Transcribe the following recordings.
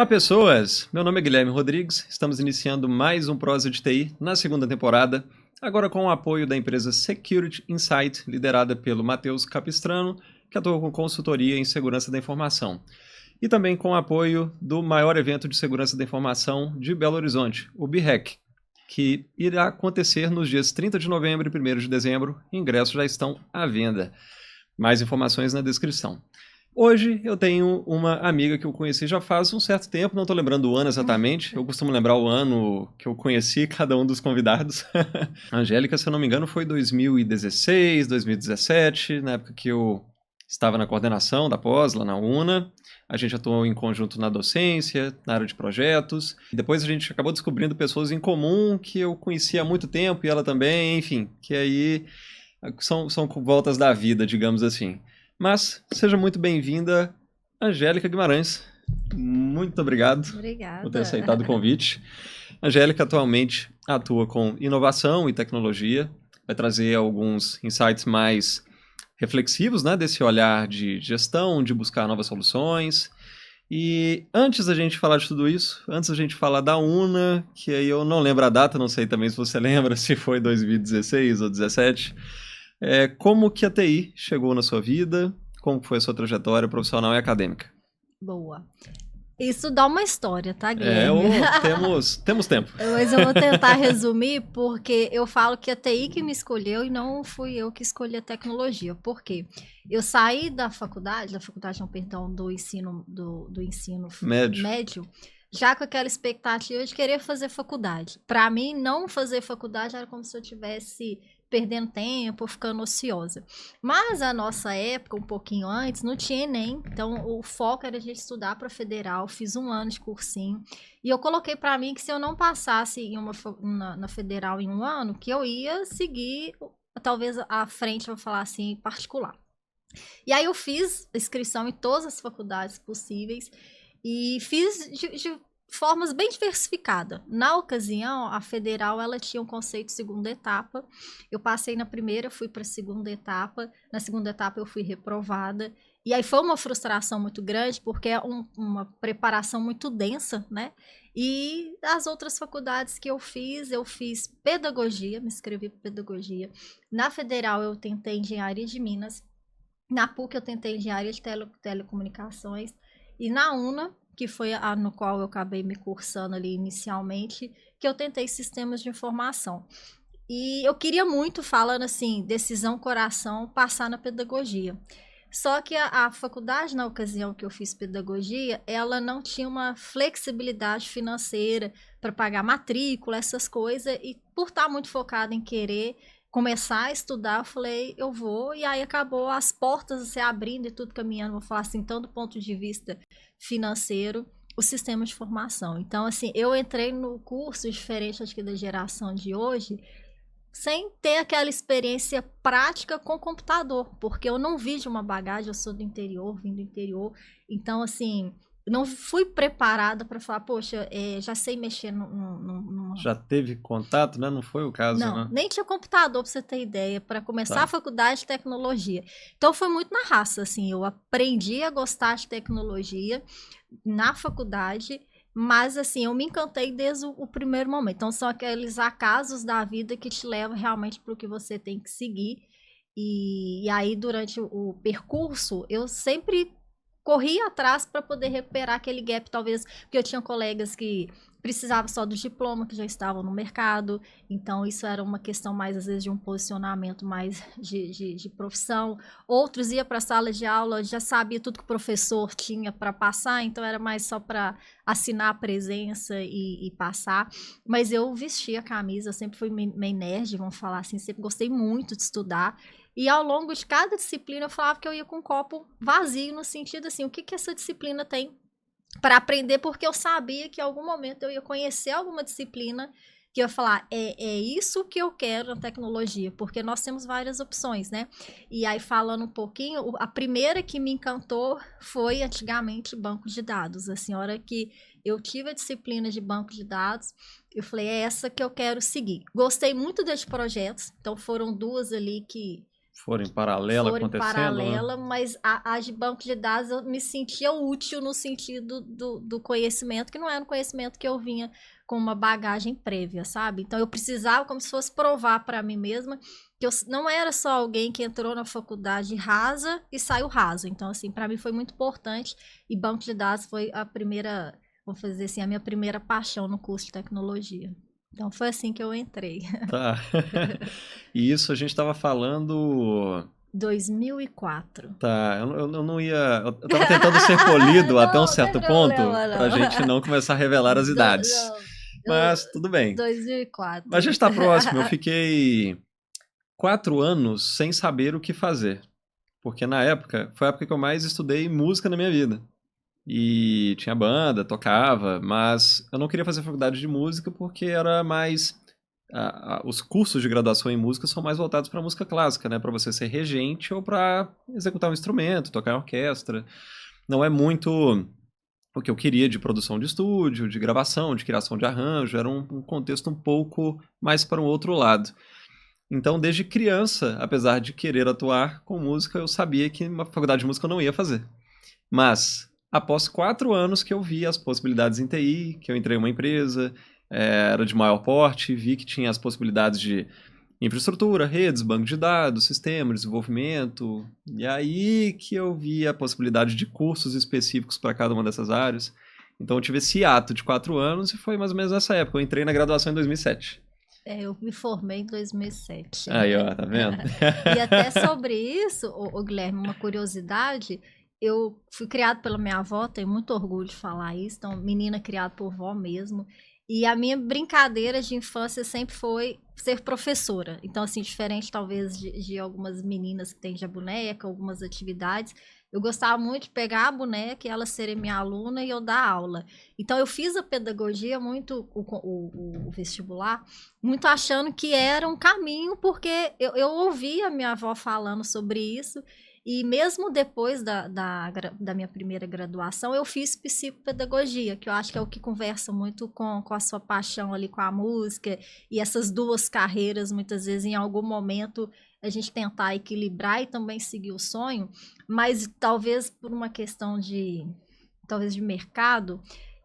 Olá, pessoas! Meu nome é Guilherme Rodrigues, estamos iniciando mais um Prosa de TI na segunda temporada, agora com o apoio da empresa Security Insight, liderada pelo Matheus Capistrano, que atua com consultoria em segurança da informação. E também com o apoio do maior evento de segurança da informação de Belo Horizonte, o BHAC, que irá acontecer nos dias 30 de novembro e 1º de dezembro. Ingressos já estão à venda. Mais informações na descrição. Hoje eu tenho uma amiga que eu conheci já faz um certo tempo, não estou lembrando o ano exatamente, eu costumo lembrar o ano que eu conheci cada um dos convidados. A Angélica, se eu não me engano, foi 2016, 2017, na época que eu estava na coordenação da pós, lá na UNA. A gente atuou em conjunto na docência, na área de projetos. E depois a gente acabou descobrindo pessoas em comum que eu conhecia há muito tempo e ela também, enfim, que aí são voltas da vida, digamos assim. Mas seja muito bem-vinda, Angélica Guimarães. Muito obrigado por ter aceitado o convite. Angélica atualmente atua com inovação e tecnologia. Vai trazer alguns insights mais reflexivos, né, desse olhar de gestão, de buscar novas soluções. E antes da gente falar de tudo isso, antes da gente falar da UNA, que aí eu não lembro a data, não sei também se você lembra, se foi 2016 ou 2017... como que a TI chegou na sua vida? Como foi a sua trajetória profissional e acadêmica? Boa. Isso dá uma história, tá, Guilherme? Temos tempo. Mas eu vou tentar resumir, porque eu falo que a TI que me escolheu e não fui eu que escolhi a tecnologia. Por quê? Eu saí da faculdade não, perdão, do ensino médio, já com aquela expectativa de querer fazer faculdade. Para mim, não fazer faculdade era como se eu tivesse perdendo tempo, ficando ociosa. Mas a nossa época, um pouquinho antes, não tinha Enem, então o foco era a gente estudar para federal, fiz 1 ano de cursinho, e eu coloquei para mim que se eu não passasse na federal em 1 ano, que eu ia seguir, talvez à frente, vou falar assim, particular. E aí eu fiz inscrição em todas as faculdades possíveis, e fiz de formas bem diversificadas. Na ocasião, a federal ela tinha um conceito de segunda etapa. Eu passei na primeira, fui para a segunda etapa. Na segunda etapa eu fui reprovada. E aí foi uma frustração muito grande, porque é uma preparação muito densa, né? E as outras faculdades que eu fiz pedagogia, me inscrevi para pedagogia. Na federal eu tentei engenharia de Minas. Na PUC eu tentei engenharia de telecomunicações. E na UNA, que foi a no qual eu acabei me cursando ali inicialmente, que eu tentei sistemas de informação. E eu queria muito, falando assim, decisão, coração, passar na pedagogia. Só que a faculdade, na ocasião que eu fiz pedagogia, ela não tinha uma flexibilidade financeira para pagar matrícula, essas coisas, e por estar muito focada em querer começar a estudar, eu falei, eu vou, e aí acabou as portas se abrindo e tudo caminhando, vou falar assim, então do ponto de vista financeiro, o sistema de formação. Então, assim, eu entrei no curso, diferente acho que da geração de hoje, sem ter aquela experiência prática com computador, porque eu não vi de uma bagagem, eu sou do interior, vim do interior, então, assim, não fui preparada para falar, poxa, já sei mexer numa... Já teve contato, né? Não foi o caso, Não, né? nem tinha computador, para você ter ideia, para começar a faculdade de tecnologia. Então, foi muito na raça, assim, eu aprendi a gostar de tecnologia na faculdade, mas, assim, eu me encantei desde o primeiro momento. Então, são aqueles acasos da vida que te levam realmente para o que você tem que seguir. E aí, durante o percurso, eu sempre corri atrás para poder recuperar aquele gap, talvez, porque eu tinha colegas que precisavam só do diploma, que já estavam no mercado, então isso era uma questão mais, às vezes, de um posicionamento mais de profissão. Outros iam para a sala de aula, já sabia tudo que o professor tinha para passar, então era mais só para assinar a presença e passar. Mas eu vestia a camisa, sempre fui meio nerd, vamos falar assim, sempre gostei muito de estudar. E ao longo de cada disciplina eu falava que eu ia com um copo vazio, no sentido assim, o que essa disciplina tem para aprender, porque eu sabia que em algum momento eu ia conhecer alguma disciplina que eu ia falar, é isso que eu quero na tecnologia, porque nós temos várias opções, né? E aí, falando um pouquinho, a primeira que me encantou foi, antigamente, banco de dados. Assim, a hora que eu tive a disciplina de banco de dados, eu falei, é essa que eu quero seguir. Gostei muito de projetos, então foram 2 ali que foram em paralelo foram em acontecendo, né? paralela, mas as de banco de dados eu me sentia útil no sentido do conhecimento, que não era um conhecimento que eu vinha com uma bagagem prévia, sabe? Então eu precisava como se fosse provar para mim mesma que eu não era só alguém que entrou na faculdade rasa e saiu raso. Então assim, para mim foi muito importante e banco de dados foi a primeira, vou fazer assim, a minha primeira paixão no curso de tecnologia. Então foi assim que eu entrei. Tá. E isso a gente estava falando. 2004. Tá, eu não ia. Eu tava tentando ser polido até um Não, não tem certo ponto problema, pra não. gente não começar a revelar as idades. Não, Mas tudo bem. 2004. A gente tá próximo. Eu fiquei 4 anos sem saber o que fazer. Porque na época, foi a época que eu mais estudei música na minha vida. E tinha banda, tocava, mas eu não queria fazer faculdade de música porque era mais. Os cursos de graduação em música são mais voltados para música clássica, né? Para você ser regente ou para executar um instrumento, tocar em orquestra. Não é muito o que eu queria de produção de estúdio, de gravação, de criação de arranjo. Era um contexto um pouco mais para um outro lado. Então, desde criança, apesar de querer atuar com música, eu sabia que uma faculdade de música eu não ia fazer. Mas, após 4 anos que eu vi as possibilidades em TI, que eu entrei em uma empresa, era de maior porte, vi que tinha as possibilidades de infraestrutura, redes, banco de dados, sistema, desenvolvimento, e aí que eu vi a possibilidade de cursos específicos para cada uma dessas áreas. Então eu tive esse ato de 4 anos e foi mais ou menos nessa época. Eu entrei na graduação em 2007. Eu me formei em 2007. Aí, ó, tá vendo? E até sobre isso, Guilherme, uma curiosidade, eu fui criada pela minha avó, tenho muito orgulho de falar isso, então, menina criada por vó mesmo. E a minha brincadeira de infância sempre foi ser professora. Então, assim, diferente talvez de algumas meninas que têm de boneca, algumas atividades, eu gostava muito de pegar a boneca e ela ser minha aluna e eu dar aula. Então, eu fiz a pedagogia muito, o vestibular, muito achando que era um caminho, porque eu ouvia a minha avó falando sobre isso. E mesmo depois da minha primeira graduação, eu fiz psicopedagogia, que eu acho que é o que conversa muito com a sua paixão ali com a música, e essas duas carreiras, muitas vezes, em algum momento, a gente tentar equilibrar e também seguir o sonho, mas talvez por uma questão talvez de mercado,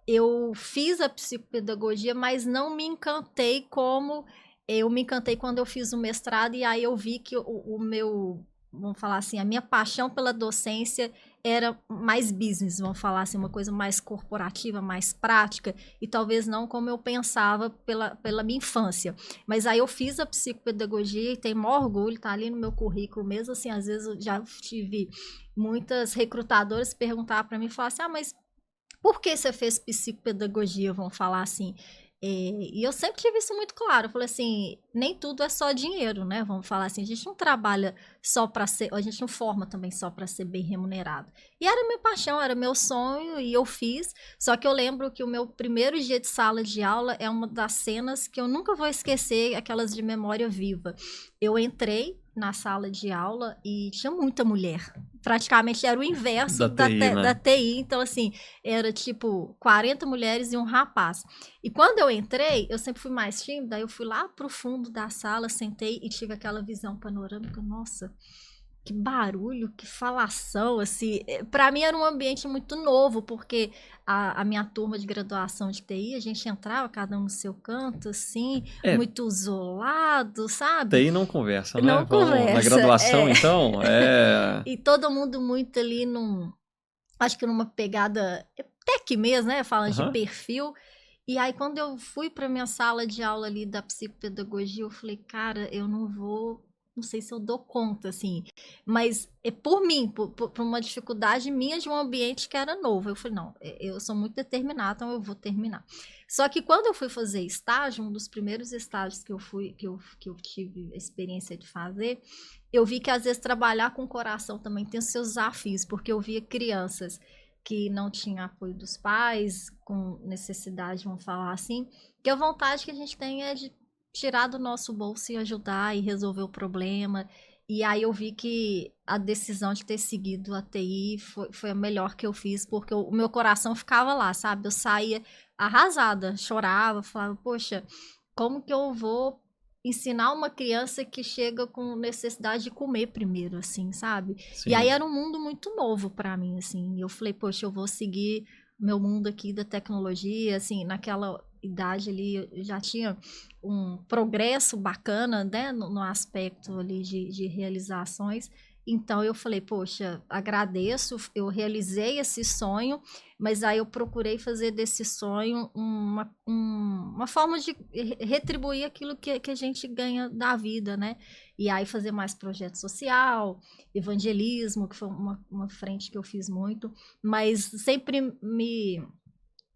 eu fiz a psicopedagogia, mas não me encantei como eu me encantei quando eu fiz o mestrado, e aí eu vi que o meu, vamos falar assim, a minha paixão pela docência era mais business, vamos falar assim, uma coisa mais corporativa, mais prática, e talvez não como eu pensava pela minha infância. Mas aí eu fiz a psicopedagogia e tenho maior orgulho, tá ali no meu currículo mesmo, assim, às vezes eu já tive muitas recrutadoras perguntar para mim e falar assim, mas por que você fez psicopedagogia, vamos falar assim? E eu sempre tive isso muito claro. Eu falei assim, nem tudo é só dinheiro, né? Vamos falar assim, a gente não trabalha só para ser, a gente não forma também só para ser bem remunerado. E era minha paixão, era meu sonho e eu fiz. Só que eu lembro que o meu primeiro dia de sala de aula é uma das cenas que eu nunca vou esquecer, aquelas de memória viva. Eu entrei na sala de aula e tinha muita mulher. Praticamente era o inverso Da TI, né? da TI. Então, assim, era tipo 40 mulheres e um rapaz. E quando eu entrei, eu sempre fui mais tímida, aí eu fui lá pro fundo da sala, sentei e tive aquela visão panorâmica. Nossa, que barulho, que falação, assim. Para mim era um ambiente muito novo, porque a minha turma de graduação de TI, a gente entrava cada um no seu canto, assim, muito isolado, sabe? TI não conversa, né? Não conversa. Na graduação, então, E todo mundo muito ali acho que numa pegada tech mesmo, né? Falando de perfil. E aí, quando eu fui para minha sala de aula ali da psicopedagogia, eu falei, cara, eu não sei se eu dou conta, assim. Mas é por mim, por uma dificuldade minha de um ambiente que era novo. Eu falei, não, eu sou muito determinada, então eu vou terminar. Só que quando eu fui fazer estágio, um dos primeiros estágios que eu tive a experiência de fazer, eu vi que às vezes trabalhar com o coração também tem os seus desafios, porque eu via crianças que não tinha apoio dos pais, com necessidade, vamos falar assim, que a vontade que a gente tem é de tirar do nosso bolso e ajudar e resolver o problema. E aí eu vi que a decisão de ter seguido a TI foi a melhor que eu fiz, porque o meu coração ficava lá, sabe? Eu saía arrasada, chorava, falava, poxa, como que eu vou ensinar uma criança que chega com necessidade de comer primeiro, assim, sabe? Sim. E aí era um mundo muito novo para mim, assim. E eu falei, poxa, eu vou seguir meu mundo aqui da tecnologia, assim, naquela idade ali eu já tinha um progresso bacana, né, no aspecto ali de realizações. Então eu falei, poxa, agradeço, eu realizei esse sonho, mas aí eu procurei fazer desse sonho uma forma de retribuir aquilo que a gente ganha da vida, né? E aí fazer mais projeto social, evangelismo, que foi uma frente que eu fiz muito, mas sempre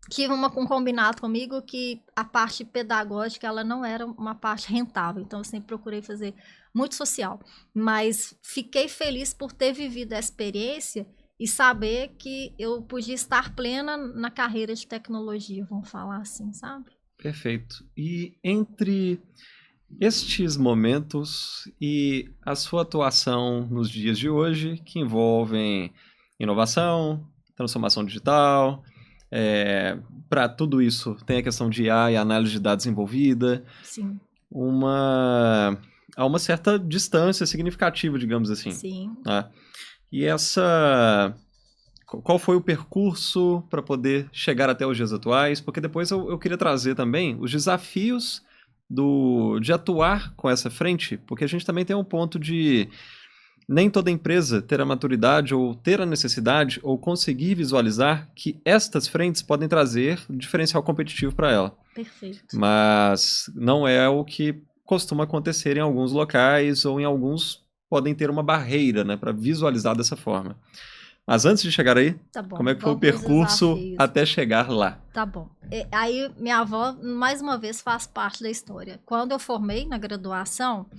tive um combinado comigo que a parte pedagógica ela não era uma parte rentável, então eu sempre procurei fazer muito social, mas fiquei feliz por ter vivido a experiência e saber que eu podia estar plena na carreira de tecnologia, vamos falar assim, sabe? Perfeito. E entre estes momentos e a sua atuação nos dias de hoje, que envolvem inovação, transformação digital, para tudo isso tem a questão de IA e análise de dados envolvida, Sim, há uma certa distância significativa, digamos assim. sim. Né? E qual foi o percurso para poder chegar até os dias atuais? Porque depois eu queria trazer também os desafios de atuar com essa frente, porque a gente também tem um ponto de nem toda empresa ter a maturidade ou ter a necessidade ou conseguir visualizar que estas frentes podem trazer diferencial competitivo para ela. Perfeito. Mas não é o que costuma acontecer em alguns locais ou em alguns podem ter uma barreira, né, para visualizar dessa forma. Mas antes de chegar aí, Tá bom, como é que foi o vamos pros percurso desafios. até chegar lá? Tá bom. Aí minha avó, mais uma vez, faz parte da história. Quando eu formei na graduação,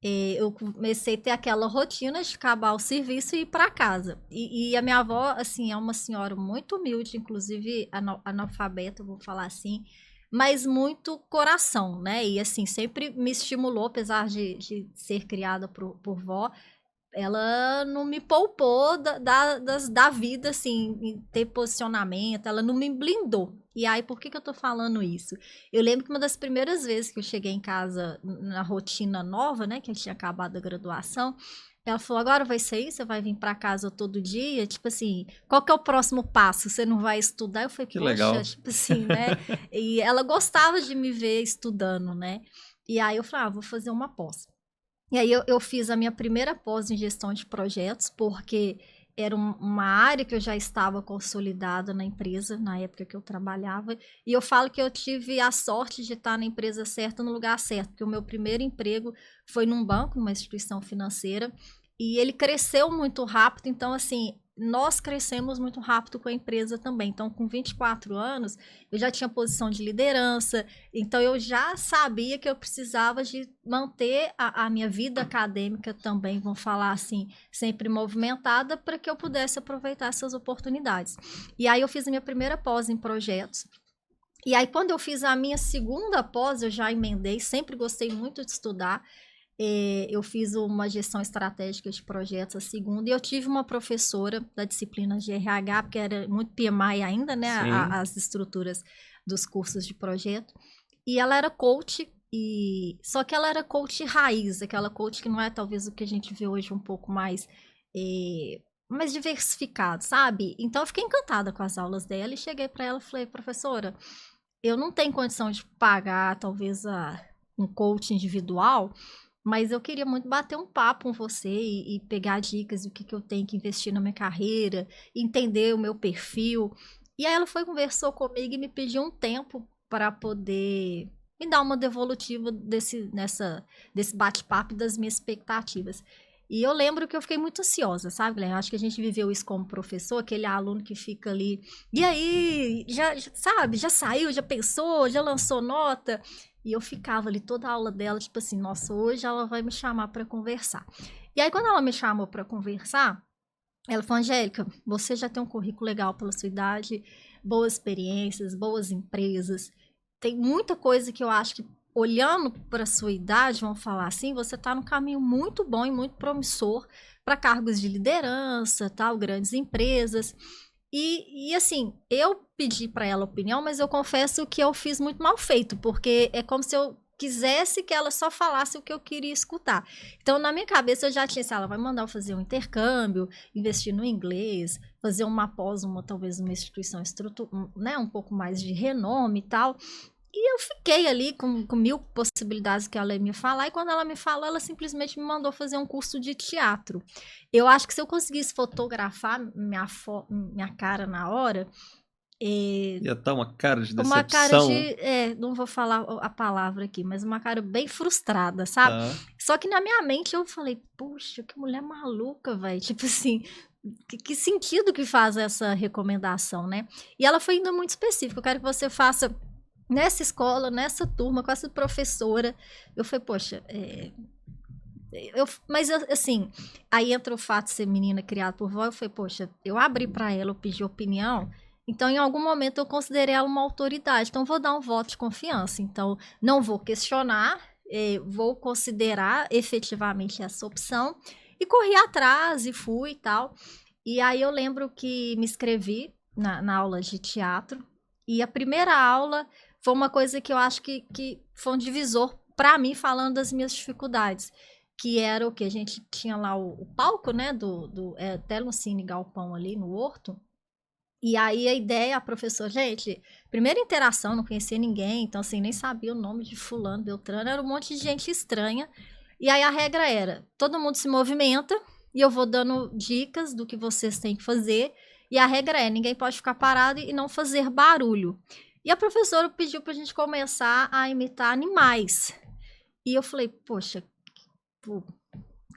eu comecei a ter aquela rotina de acabar o serviço e ir para casa. E a minha avó, assim, é uma senhora muito humilde, inclusive analfabeta, vou falar assim, mas muito coração, né? E, assim, sempre me estimulou, apesar de ser criada por vó, ela não me poupou da vida, assim, em ter posicionamento, ela não me blindou. E aí, por que eu tô falando isso? Eu lembro que uma das primeiras vezes que eu cheguei em casa na rotina nova, né, que eu tinha acabado a graduação, ela falou, agora vai ser isso? Você vai vir pra casa todo dia? Tipo assim, qual que é o próximo passo? Você não vai estudar? Eu falei, Que poxa, legal. tipo assim, né? E ela gostava de me ver estudando, né? E aí eu falei, vou fazer uma pós. E aí eu fiz a minha primeira pós em gestão de projetos, porque era uma área que eu já estava consolidada na empresa, na época que eu trabalhava. E eu falo que eu tive a sorte de estar na empresa certa, no lugar certo, porque o meu primeiro emprego foi num banco, numa instituição financeira, e ele cresceu muito rápido, então assim, nós crescemos muito rápido com a empresa também. Então, com 24 anos, eu já tinha posição de liderança, então eu já sabia que eu precisava de manter a minha vida acadêmica também, vamos falar assim, sempre movimentada para que eu pudesse aproveitar essas oportunidades. E aí eu fiz a minha primeira pós em projetos. E aí quando eu fiz a minha segunda pós, eu já emendei, sempre gostei muito de estudar. Eu fiz uma gestão estratégica de projetos a segunda, e eu tive uma professora da disciplina de RH, porque era muito PMI ainda, né, as estruturas dos cursos de projeto, e ela era coach, só que ela era coach raiz, aquela coach que não é talvez o que a gente vê hoje um pouco mais diversificado, sabe? Então eu fiquei encantada com as aulas dela e cheguei para ela e falei, professora, eu não tenho condição de pagar talvez um coach individual, mas eu queria muito bater um papo com você e pegar dicas do que eu tenho que investir na minha carreira, entender o meu perfil. E aí ela conversou comigo e me pediu um tempo para poder me dar uma devolutiva desse bate-papo das minhas expectativas. E eu lembro que eu fiquei muito ansiosa, sabe, Guilherme? Acho que a gente viveu isso como professor, aquele aluno que fica ali, e aí, sabe, já saiu, já pensou, já lançou nota? E eu ficava ali toda a aula dela, tipo assim, nossa, hoje ela vai me chamar para conversar. E aí, quando ela me chamou para conversar, ela falou, Angélica, você já tem um currículo legal pela sua idade, boas experiências, boas empresas, tem muita coisa que eu acho que, olhando para a sua idade, vamos falar assim, você está num caminho muito bom e muito promissor para cargos de liderança, tal, grandes empresas. E assim, eu pedi para ela opinião, mas eu confesso que eu fiz muito mal feito, porque é como se eu quisesse que ela só falasse o que eu queria escutar. Então, na minha cabeça, eu já tinha assim, ela vai mandar eu fazer um intercâmbio, investir no inglês, fazer uma pós, talvez uma instituição né, um pouco mais de renome e tal. E eu fiquei ali com 1000 possibilidades que ela ia me falar, e quando ela me falou, ela simplesmente me mandou fazer um curso de teatro. Eu acho que se eu conseguisse fotografar minha cara na hora... Ia estar uma cara de decepção. Uma cara de... não vou falar a palavra aqui, mas uma cara bem frustrada, sabe? Só que na minha mente eu falei, puxa, que mulher maluca, velho. Tipo assim, que sentido que faz essa recomendação, né? E ela foi ainda muito específica. Eu quero que você faça nessa escola, nessa turma, com essa professora. Eu falei, poxa... Mas assim, aí entra o fato de ser menina criada por vó. Eu falei, poxa, eu abri pra ela, eu pedi opinião... Então, em algum momento, eu considerei ela uma autoridade. Então, vou dar um voto de confiança. Então, não vou questionar, vou considerar efetivamente essa opção. E corri atrás e fui e tal. E aí, eu lembro que me inscrevi na aula de teatro. E a primeira aula foi uma coisa que eu acho que foi um divisor para mim, falando das minhas dificuldades. Que era o que? A gente tinha lá o palco, né? Até no Cine Galpão ali, no Horto. E aí a ideia, a professora, gente, primeira interação, não conhecia ninguém, então assim, nem sabia o nome de fulano, Beltrano, era um monte de gente estranha. E aí a regra era, todo mundo se movimenta e eu vou dando dicas do que vocês têm que fazer. E a regra é, ninguém pode ficar parado e não fazer barulho. E a professora pediu pra gente começar a imitar animais. E eu falei, poxa,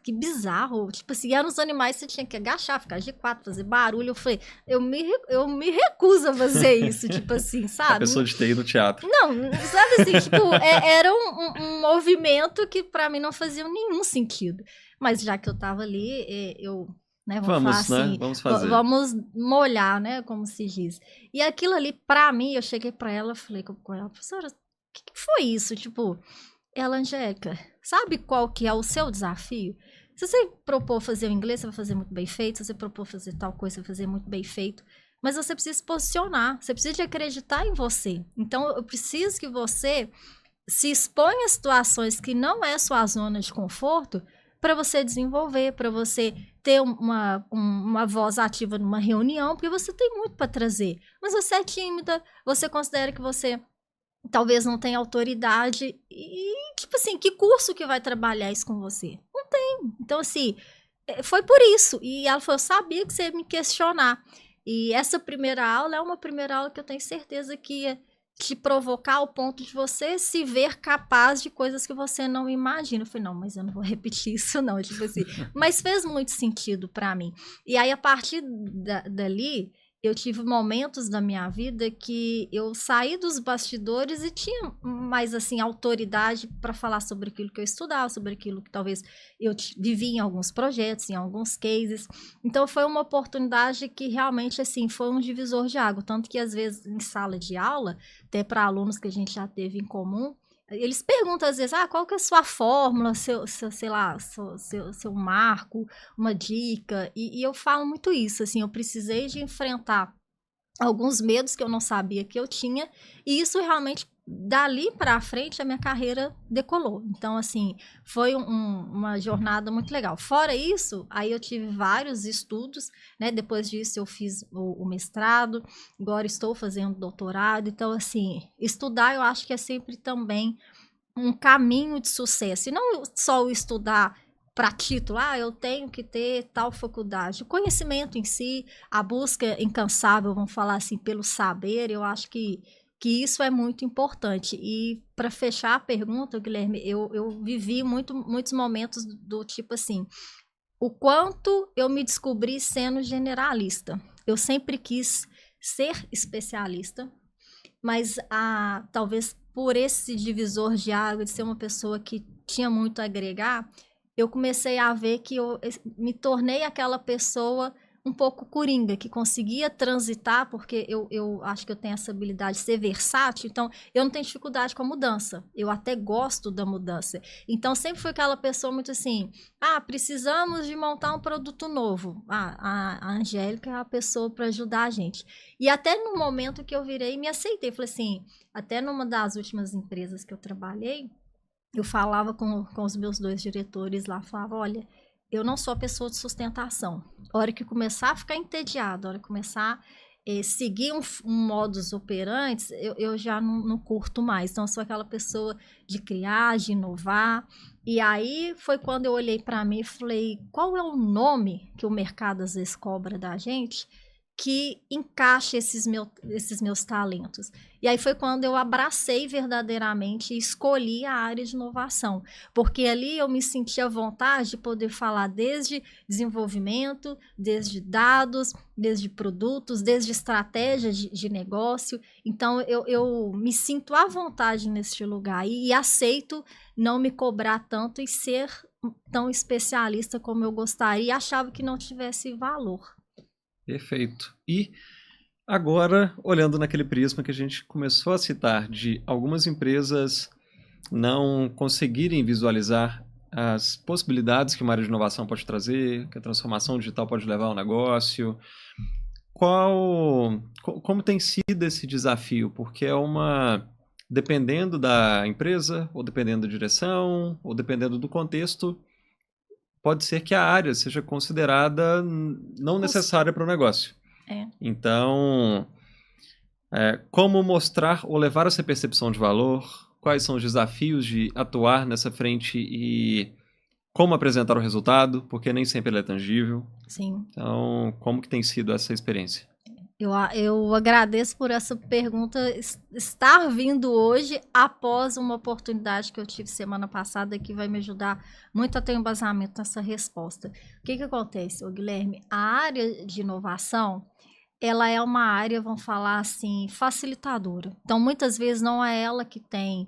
que bizarro. Tipo assim, eram os animais, você tinha que agachar, ficar de quatro, fazer barulho. Eu falei, eu me recuso a fazer isso, tipo assim, sabe? A pessoa de TI no teatro. Não, sabe assim, tipo, era um movimento que pra mim não fazia nenhum sentido. Mas já que eu tava ali, né, vamos, assim, né? Vamos fazer. Vamos molhar, né, como se diz. E aquilo ali, pra mim, eu cheguei pra ela, falei com ela, professora, o que foi isso? Tipo, ela, Angélica, sabe qual que é o seu desafio? Se você propor fazer o inglês, você vai fazer muito bem feito. Se você propor fazer tal coisa, você vai fazer muito bem feito. Mas você precisa se posicionar. Você precisa de acreditar em você. Então, eu preciso que você se exponha a situações que não é sua zona de conforto para você desenvolver, para você ter uma voz ativa numa reunião, porque você tem muito para trazer. Mas você é tímida, você considera que você... talvez não tenha autoridade e, tipo assim, que curso que vai trabalhar isso com você? Não tem. Então, assim, foi por isso. E ela falou, eu sabia que você ia me questionar. E essa primeira aula é uma primeira aula que eu tenho certeza que ia te provocar ao ponto de você se ver capaz de coisas que você não imagina. Eu falei, não, mas eu não vou repetir isso não, tipo assim. Mas fez muito sentido pra mim. E aí, a partir dali... eu tive momentos da minha vida que eu saí dos bastidores e tinha mais, assim, autoridade para falar sobre aquilo que eu estudava, sobre aquilo que talvez eu vivi em alguns projetos, em alguns cases. Então, foi uma oportunidade que realmente, assim, foi um divisor de água. Tanto que, às vezes, em sala de aula, até para alunos que a gente já teve em comum, eles perguntam às vezes, qual que é a sua fórmula, sei lá, seu marco, uma dica, e eu falo muito isso, assim, eu precisei de enfrentar alguns medos que eu não sabia que eu tinha, e isso realmente, dali para frente, a minha carreira decolou. Então, assim, foi uma jornada muito legal. Fora isso, aí eu tive vários estudos, né? Depois disso eu fiz o mestrado, agora estou fazendo doutorado. Então, assim, estudar eu acho que é sempre também um caminho de sucesso. E não só o estudar para título, eu tenho que ter tal faculdade. O conhecimento em si, a busca incansável, vamos falar assim, pelo saber, eu acho que isso é muito importante. E para fechar a pergunta, Guilherme, eu vivi muitos momentos do tipo assim, o quanto eu me descobri sendo generalista. Eu sempre quis ser especialista, mas talvez por esse divisor de água, de ser uma pessoa que tinha muito a agregar, eu comecei a ver que eu me tornei aquela pessoa um pouco coringa, que conseguia transitar, porque eu acho que eu tenho essa habilidade de ser versátil, então eu não tenho dificuldade com a mudança, eu até gosto da mudança. Então sempre fui aquela pessoa muito assim, precisamos de montar um produto novo. A Angélica é a pessoa para ajudar a gente. E até no momento que eu virei e me aceitei, falei assim, até numa das últimas empresas que eu trabalhei, eu falava com os meus 2 diretores lá, falava, olha, eu não sou a pessoa de sustentação. A hora que começar a ficar entediado, a hora que começar seguir um modus operandi, eu já não curto mais. Então, eu sou aquela pessoa de criar, de inovar. E aí foi quando eu olhei para mim e falei, qual é o nome que o mercado às vezes cobra da gente que encaixe esses meus talentos? E aí foi quando eu abracei verdadeiramente e escolhi a área de inovação, porque ali eu me senti à vontade de poder falar desde desenvolvimento, desde dados, desde produtos, desde estratégia de negócio. Então eu me sinto à vontade neste lugar e aceito não me cobrar tanto e ser tão especialista como eu gostaria e achava que não tivesse valor. Perfeito. E agora, olhando naquele prisma que a gente começou a citar, de algumas empresas não conseguirem visualizar as possibilidades que uma área de inovação pode trazer, que a transformação digital pode levar ao negócio, como tem sido esse desafio? Porque dependendo da empresa, ou dependendo da direção, ou dependendo do contexto, pode ser que a área seja considerada não necessária para o negócio. Então, como mostrar ou levar essa percepção de valor, quais são os desafios de atuar nessa frente e como apresentar o resultado, porque nem sempre ele é tangível. Sim. Então, como que tem sido essa experiência? Eu agradeço por essa pergunta estar vindo hoje após uma oportunidade que eu tive semana passada que vai me ajudar muito a ter um embasamento nessa resposta. O que acontece, Guilherme? A área de inovação, ela é uma área, vamos falar assim, facilitadora. Então, muitas vezes não é ela que tem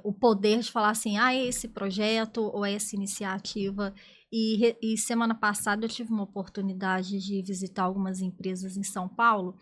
o poder de falar assim, esse projeto ou essa iniciativa. E semana passada eu tive uma oportunidade de visitar algumas empresas em São Paulo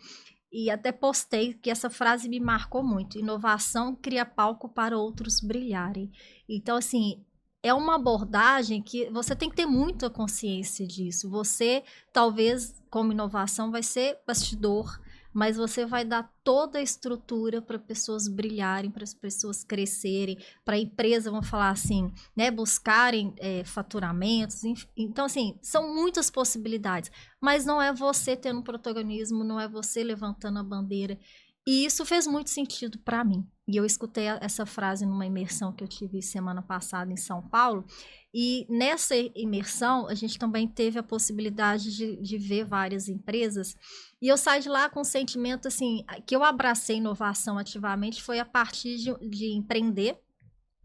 e até postei que essa frase me marcou muito. Inovação cria palco para outros brilharem. Então, assim, é uma abordagem que você tem que ter muita consciência disso. Você, talvez, como inovação, vai ser bastidor, mas você vai dar toda a estrutura para pessoas brilharem, para as pessoas crescerem, para a empresa, vamos falar assim, né, buscarem faturamentos. Então, assim, são muitas possibilidades, mas não é você tendo protagonismo, não é você levantando a bandeira. E isso fez muito sentido para mim. E eu escutei essa frase numa imersão que eu tive semana passada em São Paulo. E nessa imersão, a gente também teve a possibilidade de ver várias empresas. E eu saí de lá com um sentimento, assim, que eu abracei inovação ativamente foi a partir de empreender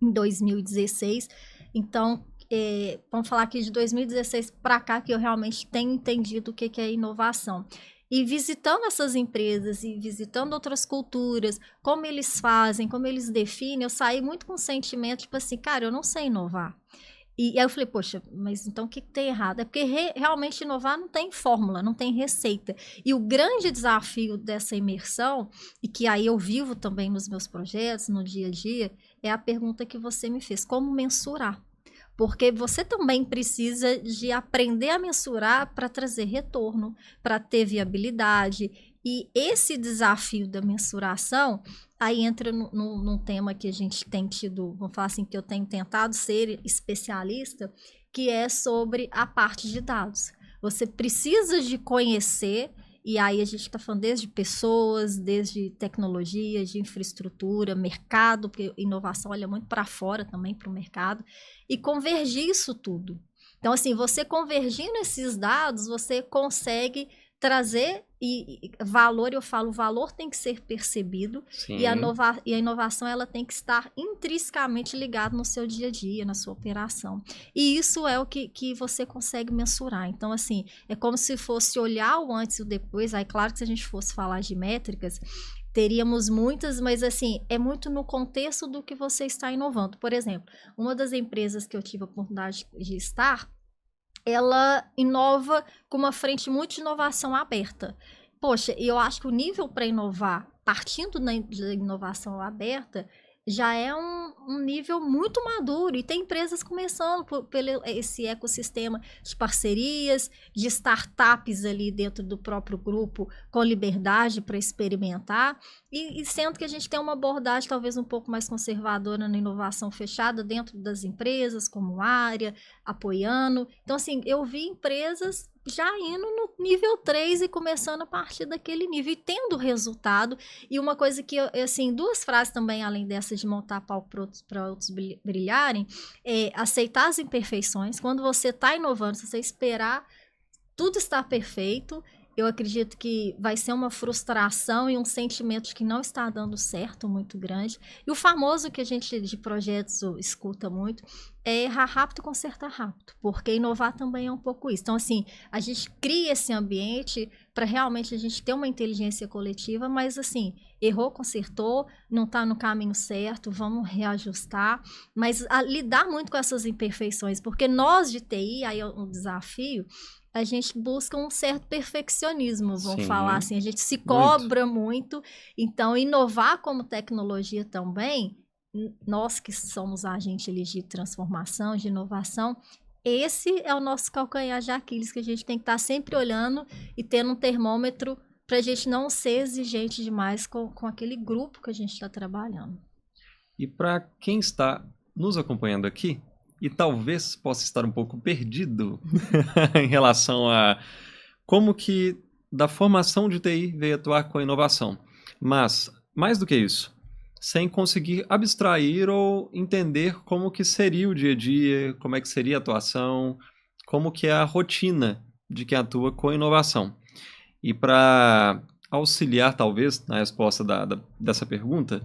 em 2016. Então, vamos falar aqui de 2016 para cá que eu realmente tenho entendido o que é inovação. E visitando essas empresas e visitando outras culturas, como eles fazem, como eles definem, eu saí muito com o sentimento, tipo assim, cara, eu não sei inovar. E aí eu falei, poxa, mas então o que tem errado? É porque realmente inovar não tem fórmula, não tem receita. E o grande desafio dessa imersão, e que aí eu vivo também nos meus projetos, no dia a dia, é a pergunta que você me fez, como mensurar? Porque você também precisa de aprender a mensurar para trazer retorno, para ter viabilidade. E esse desafio da mensuração, aí entra num tema que a gente tem tido, vamos falar assim, que eu tenho tentado ser especialista, que é sobre a parte de dados. Você precisa de conhecer, e aí a gente está falando desde pessoas, desde tecnologias, de infraestrutura, mercado, porque inovação olha muito para fora também, para o mercado, e convergir isso tudo. Então, assim, você convergindo esses dados, você consegue trazer valor, eu falo, o valor tem que ser percebido e a inovação ela tem que estar intrinsecamente ligada no seu dia a dia, na sua operação. E isso é o que você consegue mensurar. Então, assim, é como se fosse olhar o antes e o depois. Aí, claro que se a gente fosse falar de métricas, teríamos muitas, mas assim, é muito no contexto do que você está inovando. Por exemplo, uma das empresas que eu tive a oportunidade de estar, ela inova com uma frente muito de inovação aberta. Poxa, eu acho que o nível para inovar, partindo da inovação aberta, já é um nível muito maduro. E tem empresas começando pelo esse ecossistema de parcerias, de startups ali dentro do próprio grupo, com liberdade para experimentar. E sendo que a gente tem uma abordagem talvez um pouco mais conservadora na inovação fechada dentro das empresas, como área, apoiando. Então, assim, eu vi empresas já indo no nível 3 e começando a partir daquele nível e tendo resultado. E uma coisa que, assim, duas frases também, além dessa de montar palco para outros brilharem, é aceitar as imperfeições. Quando você está inovando, se você esperar tudo estar perfeito, eu acredito que vai ser uma frustração e um sentimento de que não está dando certo muito grande. E o famoso que a gente de projetos escuta muito é errar rápido e consertar rápido, porque inovar também é um pouco isso. Então, assim, a gente cria esse ambiente para realmente a gente ter uma inteligência coletiva, mas, assim, errou, consertou, não está no caminho certo, vamos reajustar, mas lidar muito com essas imperfeições, porque nós de TI, aí é um desafio, a gente busca um certo perfeccionismo, vamos falar assim, a gente se cobra muito, então inovar como tecnologia também, nós que somos agentes de transformação, de inovação, esse é o nosso calcanhar de Aquiles, que a gente tem que estar sempre olhando e tendo um termômetro para a gente não ser exigente demais com aquele grupo que a gente está trabalhando. E para quem está nos acompanhando aqui, e talvez possa estar um pouco perdido em relação a como que da formação de TI veio atuar com a inovação. Mas, mais do que isso, sem conseguir abstrair ou entender como que seria o dia a dia, como é que seria a atuação, como que é a rotina de quem atua com inovação. E para auxiliar, talvez, na resposta dessa pergunta,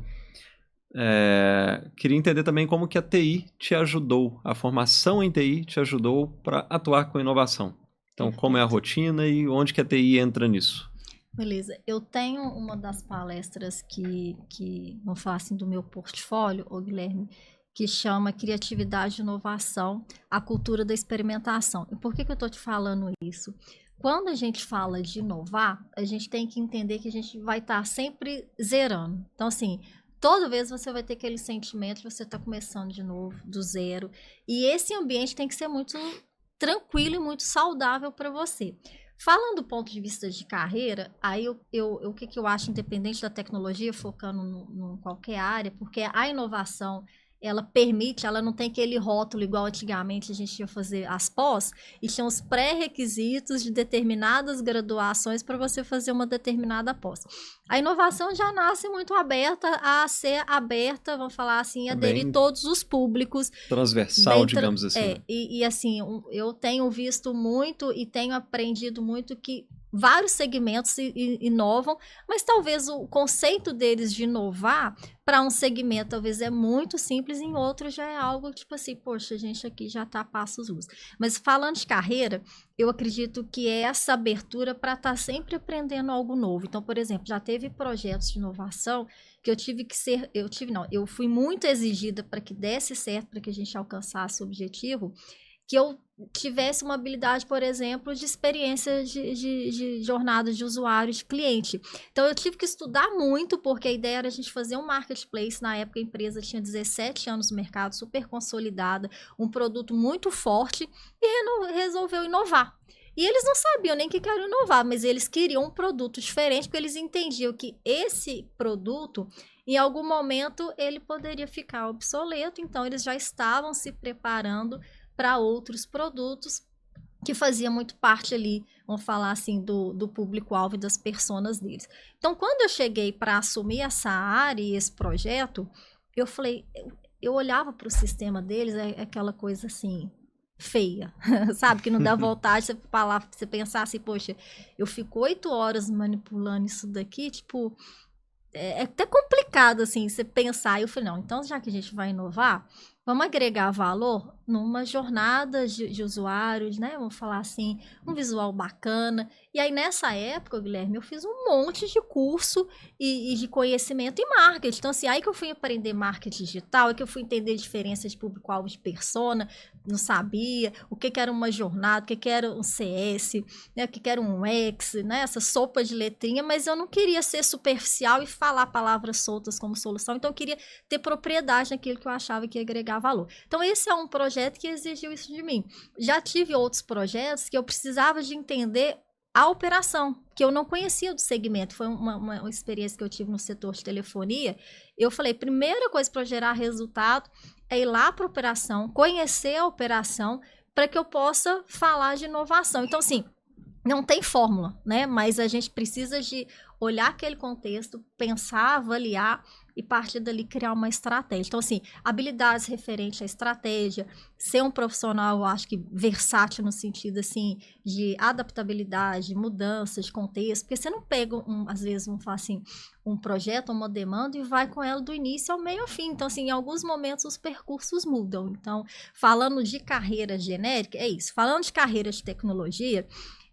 queria entender também como que a TI te ajudou, a formação em TI te ajudou para atuar com inovação. Então, como é a rotina e onde que a TI entra nisso? Beleza. Eu tenho uma das palestras que vamos falar assim, do meu portfólio, ô Guilherme, que chama Criatividade e Inovação, a cultura da experimentação. E por que eu estou te falando isso? Quando a gente fala de inovar, a gente tem que entender que a gente vai estar sempre zerando. Então, assim, toda vez você vai ter aquele sentimento de você estar começando de novo, do zero. E esse ambiente tem que ser muito tranquilo e muito saudável para você. Falando do ponto de vista de carreira, aí o que eu acho, independente da tecnologia, focando em qualquer área, porque a inovação, ela permite, ela não tem aquele rótulo igual antigamente a gente ia fazer as pós, e tinha os pré-requisitos de determinadas graduações para você fazer uma determinada pós. A inovação já nasce muito aberta a ser aberta, vamos falar assim, a aderir todos os públicos. Transversal, digamos assim. E assim, eu tenho visto muito e tenho aprendido muito que vários segmentos inovam, mas talvez o conceito deles de inovar para um segmento talvez é muito simples, em outro já é algo tipo assim, poxa, a gente aqui já está a passos luz. Mas falando de carreira, eu acredito que é essa abertura para estar sempre aprendendo algo novo. Então, por exemplo, já teve projetos de inovação que eu fui muito exigida para que desse certo, para que a gente alcançasse o objetivo, que eu tivesse uma habilidade, por exemplo, de experiência de jornada de usuário, de cliente. Então, eu tive que estudar muito, porque a ideia era a gente fazer um marketplace. Na época, a empresa tinha 17 anos no mercado, super consolidada, um produto muito forte, e resolveu inovar. E eles não sabiam nem que queriam inovar, mas eles queriam um produto diferente, porque eles entendiam que esse produto, em algum momento, ele poderia ficar obsoleto, então eles já estavam se preparando para outros produtos que fazia muito parte ali, vamos falar assim, do público-alvo e das personas deles. Então, quando eu cheguei para assumir essa área e esse projeto, eu falei, eu olhava para o sistema deles, é aquela coisa assim, feia, sabe? Que não dá vontade de você falar, você pensar assim, poxa, eu fico 8 horas manipulando isso daqui, tipo, é até complicado, assim, você pensar. Eu falei, não, então já que a gente vai inovar, vamos agregar valor numa jornada de usuários, né? Vamos falar assim, um visual bacana. E aí, nessa época, Guilherme, eu fiz um monte de curso e de conhecimento em marketing. Então, assim, aí que eu fui aprender marketing digital, é que eu fui entender a diferença de público-alvo de persona. não sabia o que era uma jornada, o que era um CS, né, o que era um X, né, essa sopa de letrinha, mas eu não queria ser superficial e falar palavras soltas como solução, então eu queria ter propriedade naquilo que eu achava que ia agregar valor. Então esse é um projeto que exigiu isso de mim. Já tive outros projetos que eu precisava de entender a operação, que eu não conhecia do segmento, foi uma experiência que eu tive no setor de telefonia. Eu falei, primeira coisa para gerar resultado é ir lá para a operação, conhecer a operação, para que eu possa falar de inovação. Então, assim, não tem fórmula, né? Mas a gente precisa de olhar aquele contexto, pensar, avaliar e partir dali criar uma estratégia. Então, assim, habilidades referentes à estratégia, ser um profissional, eu acho que versátil no sentido, assim, de adaptabilidade, mudanças de contexto, porque você não pega, às vezes, vamos falar assim, um projeto, uma demanda e vai com ela do início ao meio ao fim. Então, assim, em alguns momentos os percursos mudam. Então, falando de carreira genérica, é isso. Falando de carreira de tecnologia,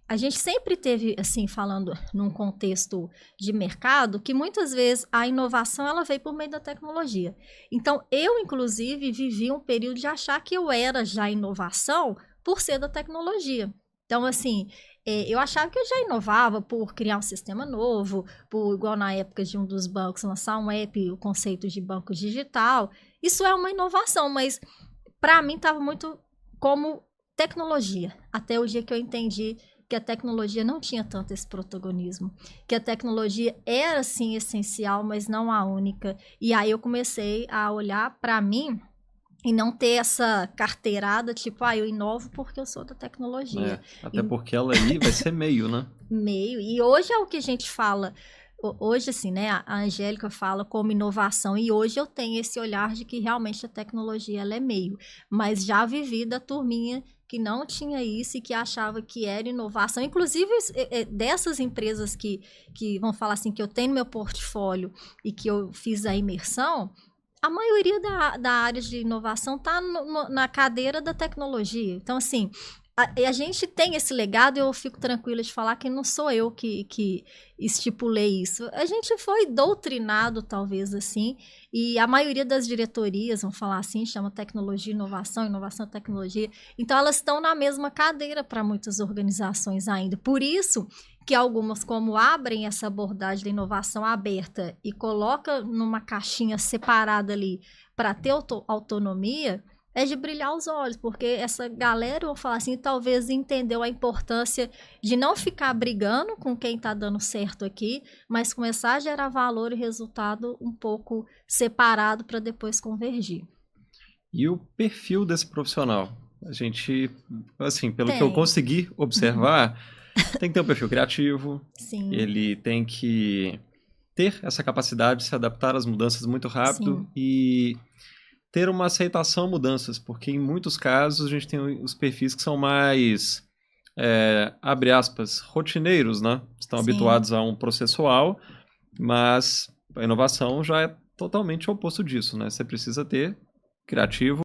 a gente sempre teve, assim, falando num contexto de mercado, que muitas vezes a inovação ela veio por meio da tecnologia. Então, eu, inclusive, vivi um período de achar que eu era já inovação por ser da tecnologia. Então, assim, eu achava que eu já inovava por criar um sistema novo, por, igual na época de um dos bancos, lançar um app, o conceito de banco digital. Isso é uma inovação, mas para mim estava muito como tecnologia, até o dia que eu entendi que a tecnologia não tinha tanto esse protagonismo, que a tecnologia era, sim, essencial, mas não a única. E aí eu comecei a olhar para mim e não ter essa carteirada, tipo, eu inovo porque eu sou da tecnologia. Até porque ela ali vai ser meio, né? Meio. E hoje é o que a gente fala. Hoje, assim, né, a Angélica fala como inovação, e hoje eu tenho esse olhar de que realmente a tecnologia ela é meio. Mas já vivi da turminha que não tinha isso e que achava que era inovação. Inclusive, dessas empresas que vamos falar assim, que eu tenho no meu portfólio e que eu fiz a imersão, a maioria da área de inovação está na cadeira da tecnologia. Então, assim, a gente tem esse legado e eu fico tranquila de falar que não sou eu que estipulei isso. A gente foi doutrinado, talvez assim, e a maioria das diretorias, vamos falar assim, chama tecnologia e inovação, inovação e tecnologia. Então, elas estão na mesma cadeira para muitas organizações ainda. Por isso que algumas, como abrem essa abordagem da inovação aberta e coloca numa caixinha separada ali para ter autonomia, é de brilhar os olhos, porque essa galera, eu vou falar assim, talvez entendeu a importância de não ficar brigando com quem está dando certo aqui, mas começar a gerar valor e resultado um pouco separado para depois convergir. E o perfil desse profissional? A gente, assim, pelo que eu consegui observar, tem que ter um perfil criativo, Sim. Ele tem que ter essa capacidade de se adaptar às mudanças muito rápido. Sim. E ter uma aceitação a mudanças, porque em muitos casos a gente tem os perfis que são mais, abre aspas, rotineiros, né? Estão Sim. habituados a um processual, mas a inovação já é totalmente o oposto disso, né? Você precisa ter criativo,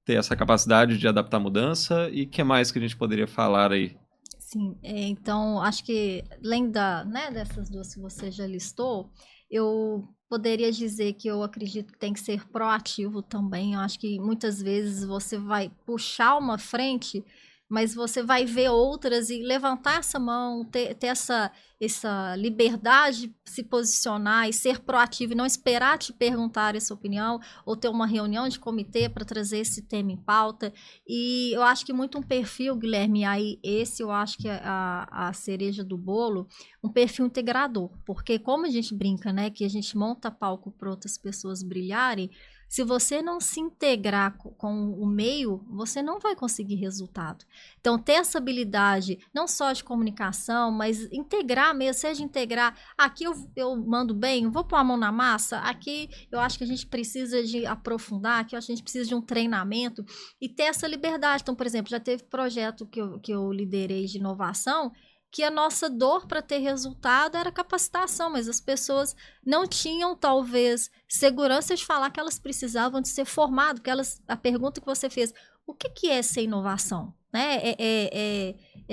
ter essa capacidade de adaptar a mudança, e o que mais que a gente poderia falar aí? Sim, então acho que além dessas duas que você já listou, eu poderia dizer que eu acredito que tem que ser proativo também. Eu acho que muitas vezes você vai puxar uma frente, mas você vai ver outras e levantar essa mão, ter essa liberdade de se posicionar e ser proativo e não esperar te perguntar essa opinião ou ter uma reunião de comitê para trazer esse tema em pauta. E eu acho que muito um perfil, Guilherme, aí esse eu acho que é a cereja do bolo, um perfil integrador, porque como a gente brinca, né, que a gente monta palco para outras pessoas brilharem, se você não se integrar com o meio, você não vai conseguir resultado. Então, ter essa habilidade, não só de comunicação, mas integrar mesmo, seja integrar, aqui eu mando bem, vou pôr a mão na massa, aqui eu acho que a gente precisa de aprofundar, aqui eu acho que a gente precisa de um treinamento e ter essa liberdade. Então, por exemplo, já teve projeto que eu liderei de inovação, que a nossa dor para ter resultado era capacitação, mas as pessoas não tinham, talvez, segurança de falar que elas precisavam de ser formadas, porque a pergunta que você fez, o que é ser inovação? Né?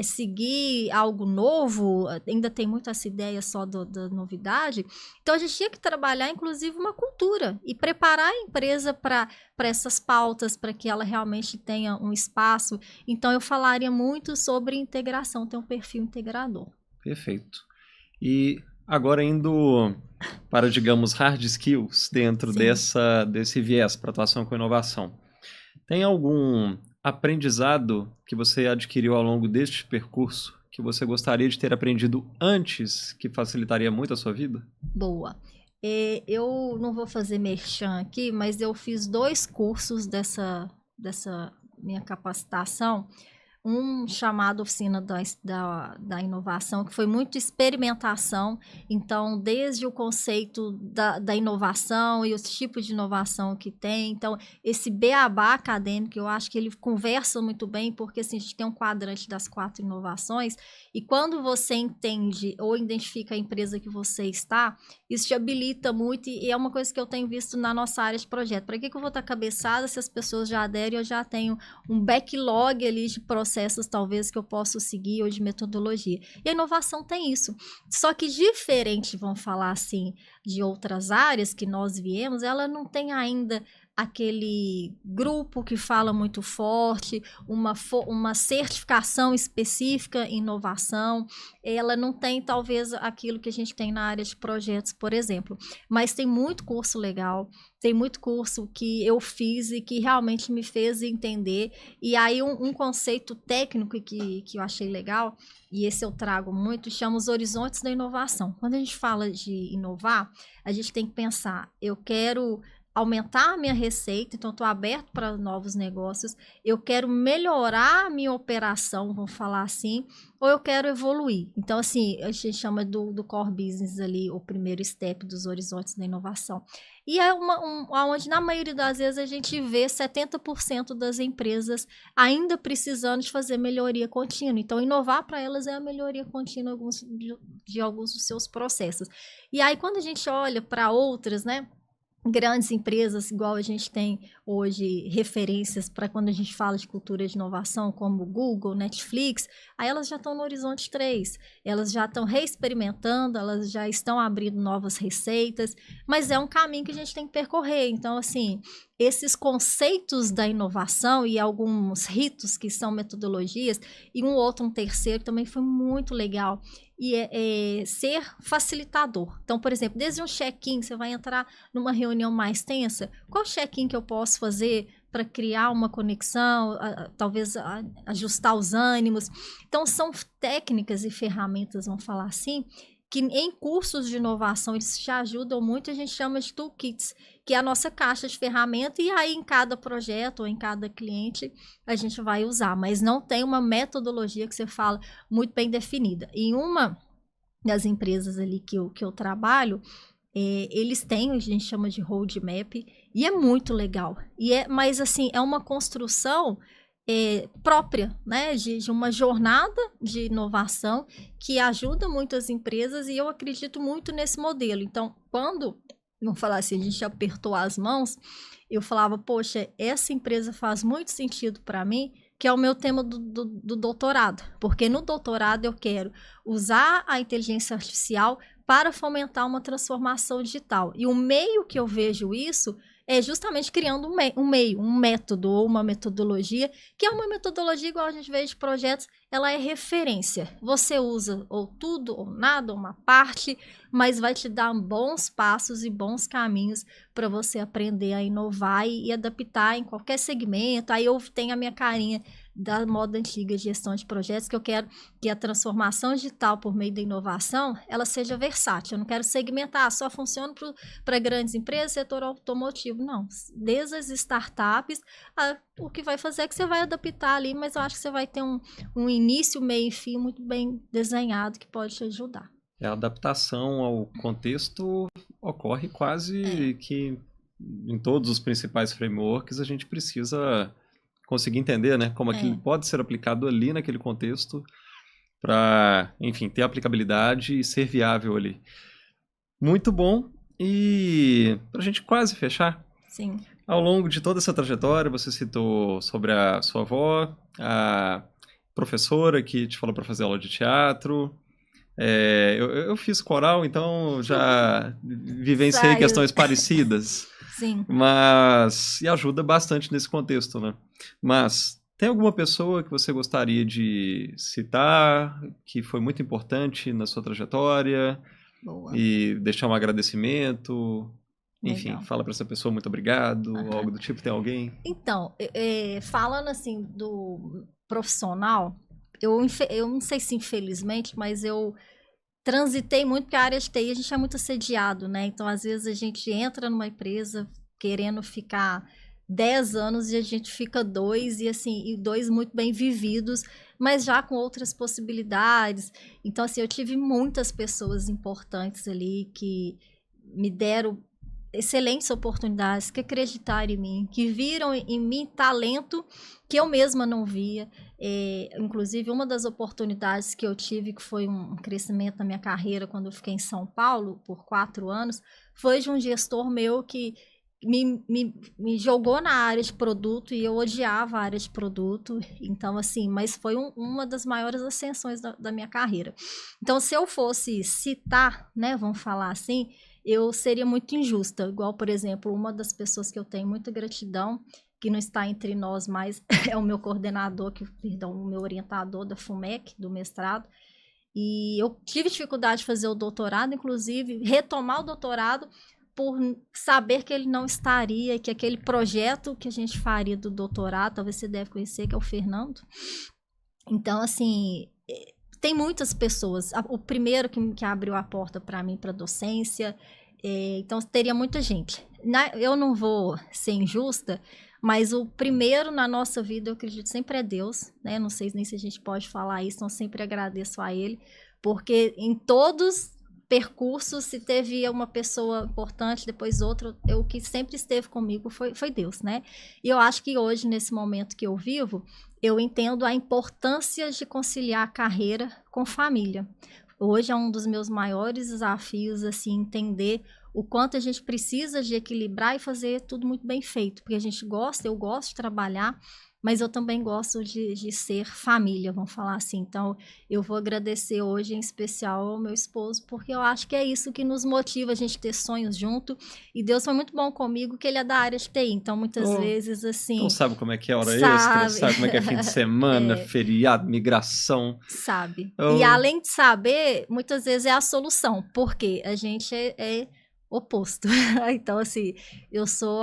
seguir algo novo, ainda tem muito essa ideia só da novidade. Então, a gente tinha que trabalhar, inclusive, uma cultura e preparar a empresa para essas pautas, para que ela realmente tenha um espaço. Então, eu falaria muito sobre integração, ter um perfil integrador. Perfeito. E agora indo para, digamos, hard skills dentro desse viés para atuação com inovação. Tem algum aprendizado que você adquiriu ao longo deste percurso que você gostaria de ter aprendido antes, que facilitaria muito a sua vida? Boa. Eu não vou fazer merchan aqui, mas eu fiz 2 cursos dessa minha capacitação. Um chamado Oficina da Inovação, que foi muito experimentação. Então, desde o conceito da inovação e os tipos de inovação que tem. Então, esse beabá acadêmico, eu acho que ele conversa muito bem, porque assim, a gente tem um quadrante das 4 inovações, e quando você entende ou identifica a empresa que você está, isso te habilita muito, e é uma coisa que eu tenho visto na nossa área de projeto. Para que eu vou estar cabeçada se as pessoas já aderem? Eu já tenho um backlog ali de processos, talvez, que eu possa seguir, ou de metodologia. E a inovação tem isso. Só que diferente, vamos falar assim, de outras áreas que nós viemos, ela não tem ainda aquele grupo que fala muito forte, uma certificação específica em inovação. Ela não tem, talvez, aquilo que a gente tem na área de projetos, por exemplo. Mas tem muito curso legal, tem muito curso que eu fiz e que realmente me fez entender. E aí um conceito técnico que eu achei legal, e esse eu trago muito, chama os horizontes da inovação. Quando a gente fala de inovar, a gente tem que pensar, eu quero aumentar a minha receita, então estou aberto para novos negócios, eu quero melhorar a minha operação, vamos falar assim, ou eu quero evoluir. Então, assim, a gente chama do core business ali, o primeiro step dos horizontes da inovação. E é onde, na maioria das vezes, a gente vê 70% das empresas ainda precisando de fazer melhoria contínua. Então, inovar para elas é a melhoria contínua de alguns dos seus processos. E aí, quando a gente olha para outras, né, grandes empresas, igual a gente tem hoje referências para quando a gente fala de cultura de inovação, como Google, Netflix, aí elas já estão no horizonte 3, elas já estão reexperimentando, elas já estão abrindo novas receitas, mas é um caminho que a gente tem que percorrer. Então, assim, esses conceitos da inovação e alguns ritos que são metodologias, e um terceiro também foi muito legal, e é ser facilitador. Então, por exemplo, desde um check-in, você vai entrar numa reunião mais tensa, qual check-in que eu posso fazer para criar uma conexão, talvez ajustar os ânimos? Então, são técnicas e ferramentas, vamos falar assim, que em cursos de inovação eles te ajudam muito, a gente chama de toolkits, que é a nossa caixa de ferramenta, e aí em cada projeto ou em cada cliente a gente vai usar, mas não tem uma metodologia que você fala muito bem definida. Em uma das empresas ali que eu trabalho, eles têm, a gente chama de roadmap, e é muito legal. Mas assim, é uma construção própria, né, de uma jornada de inovação que ajuda muito as empresas, e eu acredito muito nesse modelo. Então, quando, vamos falar assim, a gente apertou as mãos, eu falava, poxa, essa empresa faz muito sentido para mim, que é o meu tema do doutorado, porque no doutorado eu quero usar a inteligência artificial para fomentar uma transformação digital. E o meio que eu vejo isso é justamente criando um método ou uma metodologia, que é uma metodologia igual a gente vê de projetos, ela é referência. Você usa ou tudo ou nada, ou uma parte, mas vai te dar bons passos e bons caminhos para você aprender a inovar e adaptar em qualquer segmento. Aí eu tenho a minha carinha da moda antiga de gestão de projetos, que eu quero que a transformação digital por meio da inovação, ela seja versátil. Eu não quero segmentar, só funciona para grandes empresas, setor automotivo. Não, desde as startups, o que vai fazer é que você vai adaptar ali, mas eu acho que você vai ter um início, meio e fim muito bem desenhado que pode te ajudar. A adaptação ao contexto ocorre quase que em todos os principais frameworks, a gente precisa conseguir entender, né, como aquilo pode ser aplicado ali naquele contexto para, enfim, ter aplicabilidade e ser viável ali. Muito bom. E para a gente quase fechar, sim, ao longo de toda essa trajetória, você citou sobre a sua avó, a professora que te falou para fazer aula de teatro. Eu fiz coral, então já vivenciei Saiu. questões parecidas. Sim. E ajuda bastante nesse contexto, né? Mas tem alguma pessoa que você gostaria de citar, que foi muito importante na sua trajetória, Boa. e deixar um agradecimento? Enfim, Legal. fala para essa pessoa muito obrigado, algo do tipo, tem alguém? Então, falando assim do profissional, eu não sei se infelizmente, mas eu transitei muito, porque a área de TI a gente é muito assediado, né? Então, às vezes, a gente entra numa empresa querendo ficar 10 anos e a gente fica 2, e assim, e 2 muito bem vividos, mas já com outras possibilidades. Então, assim, eu tive muitas pessoas importantes ali que me deram excelentes oportunidades, que acreditaram em mim, que viram em mim talento que eu mesma não via. Inclusive, uma das oportunidades que eu tive, que foi um crescimento na minha carreira quando eu fiquei em São Paulo por 4 anos, foi de um gestor meu que me jogou na área de produto, e eu odiava a área de produto. Então, assim, mas foi uma das maiores ascensões da minha carreira. Então, se eu fosse citar, né, vamos falar assim, eu seria muito injusta. Igual, por exemplo, uma das pessoas que eu tenho muita gratidão, que não está entre nós mais, é o meu coordenador, o meu orientador da FUMEC, do mestrado. E eu tive dificuldade de fazer o doutorado, inclusive retomar o doutorado, por saber que ele não estaria, que aquele projeto que a gente faria do doutorado, talvez você deve conhecer, que é o Fernando. Então, assim, tem muitas pessoas. O primeiro que abriu a porta para mim, para docência. Então, teria muita gente. Eu não vou ser injusta, mas o primeiro na nossa vida, eu acredito, sempre é Deus, né? Não sei nem se a gente pode falar isso, então sempre agradeço a Ele, porque em todos percursos, se teve uma pessoa importante, depois outra, o que sempre esteve comigo foi Deus, né? E eu acho que hoje, nesse momento que eu vivo, eu entendo a importância de conciliar a carreira com família. Hoje é um dos meus maiores desafios, assim, entender o quanto a gente precisa de equilibrar e fazer tudo muito bem feito, porque eu gosto de trabalhar, mas eu também gosto de ser família, vamos falar assim. Então, eu vou agradecer hoje, em especial, ao meu esposo, porque eu acho que é isso que nos motiva a gente ter sonhos junto. E Deus foi muito bom comigo, que ele é da área de TI. Então, muitas vezes, assim... Então sabe como é que é hora sabe. extra? Sabe como é que é fim de semana, feriado, migração? Sabe. E além de saber, muitas vezes é a solução, porque a gente é oposto. Então, assim, eu sou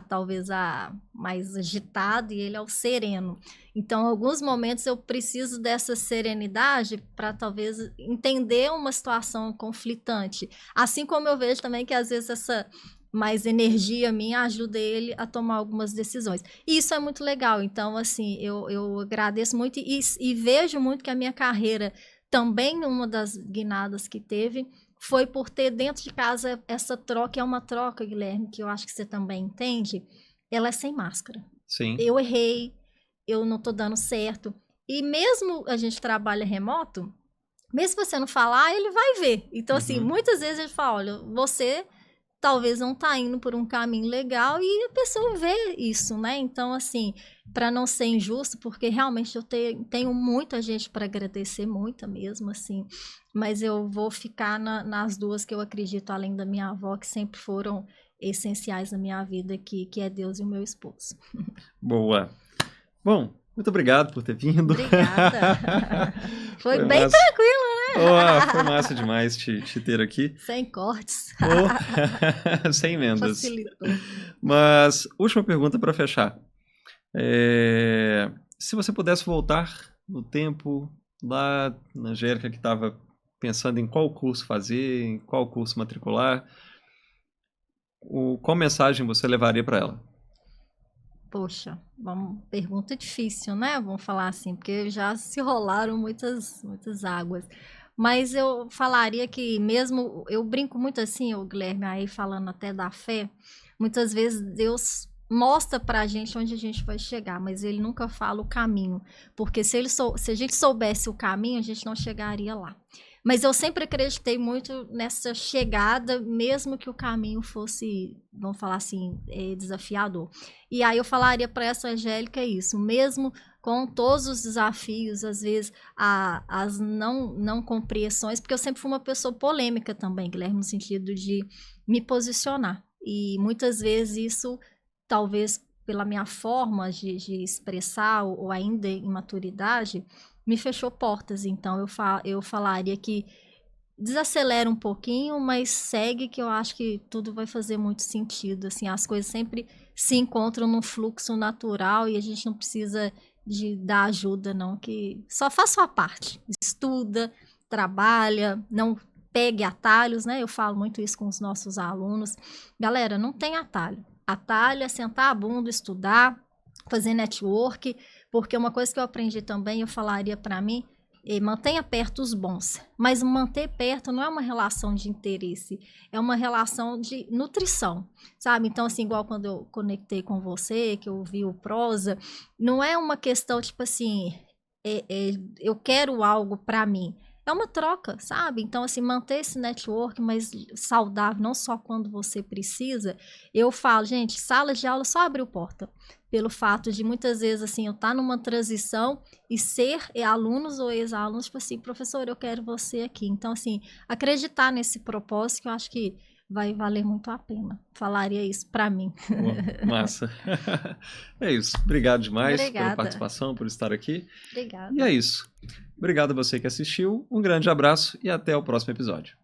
talvez a mais agitada e ele é o sereno. Então, em alguns momentos eu preciso dessa serenidade para talvez entender uma situação conflitante. Assim como eu vejo também que às vezes essa mais energia minha ajuda ele a tomar algumas decisões. E isso é muito legal. Então, assim, eu agradeço muito e vejo muito que a minha carreira também, uma das guinadas que teve, foi por ter dentro de casa essa troca. É uma troca, Guilherme, que eu acho que você também entende. Ela é sem máscara. Sim. Eu errei, eu não tô dando certo. E mesmo a gente trabalha remoto, mesmo se você não falar, ele vai ver. Então, assim, muitas vezes a gente fala, olha, você talvez não tá indo por um caminho legal, e a pessoa vê isso, né? Então, assim, para não ser injusto, porque realmente eu tenho muita gente para agradecer, muita mesmo, assim, mas eu vou ficar nas duas que eu acredito, além da minha avó, que sempre foram essenciais na minha vida, que é Deus e o meu esposo. Boa. Bom, muito obrigado por ter vindo. Obrigada. Foi bem massa. tranquilo, né? Foi massa demais te ter aqui. Sem cortes. Sem emendas. Facilitou. Mas, última pergunta para fechar. Se você pudesse voltar no tempo, lá na Angélica, que estava pensando em qual curso fazer, em qual curso matricular, qual mensagem você levaria para ela? Poxa, pergunta difícil, né? Vamos falar assim, porque já se rolaram muitas águas. Mas eu falaria que mesmo, eu brinco muito assim, o Guilherme, aí falando até da fé, muitas vezes Deus mostra pra gente onde a gente vai chegar, mas ele nunca fala o caminho, porque se a gente soubesse o caminho, a gente não chegaria lá. Mas eu sempre acreditei muito nessa chegada, mesmo que o caminho fosse, vamos falar assim, desafiador. E aí eu falaria para essa Angélica isso, mesmo com todos os desafios, às vezes as não compreensões, porque eu sempre fui uma pessoa polêmica também, Guilherme, no sentido de me posicionar. E muitas vezes isso, talvez pela minha forma de expressar ou ainda imaturidade, me fechou portas. Então eu falaria que desacelera um pouquinho, mas segue, que eu acho que tudo vai fazer muito sentido. Assim, as coisas sempre se encontram num fluxo natural e a gente não precisa dar ajuda, não, que só faz sua parte. Estuda, trabalha, não pegue atalhos, né? Eu falo muito isso com os nossos alunos. Galera, não tem atalho. Atalho é sentar a bunda, estudar, fazer network, porque uma coisa que eu aprendi também, eu falaria para mim, mantenha perto os bons, mas manter perto não é uma relação de interesse, é uma relação de nutrição, sabe? Então, assim, igual quando eu conectei com você, que eu vi o Prosa, não é uma questão, tipo assim, eu quero algo para mim, é uma troca, sabe? Então, assim, manter esse network mais saudável, não só quando você precisa. Eu falo, gente, sala de aula só abriu porta. Pelo fato de, muitas vezes, assim, eu estar numa transição e ser alunos ou ex-alunos, tipo assim, professor, eu quero você aqui. Então, assim, acreditar nesse propósito, que eu acho que vai valer muito a pena. Falaria isso para mim. Boa, massa. É isso. Obrigado demais pela Obrigada. participação, por estar aqui. Obrigada. E é isso. Obrigado a você que assistiu. Um grande abraço e até o próximo episódio.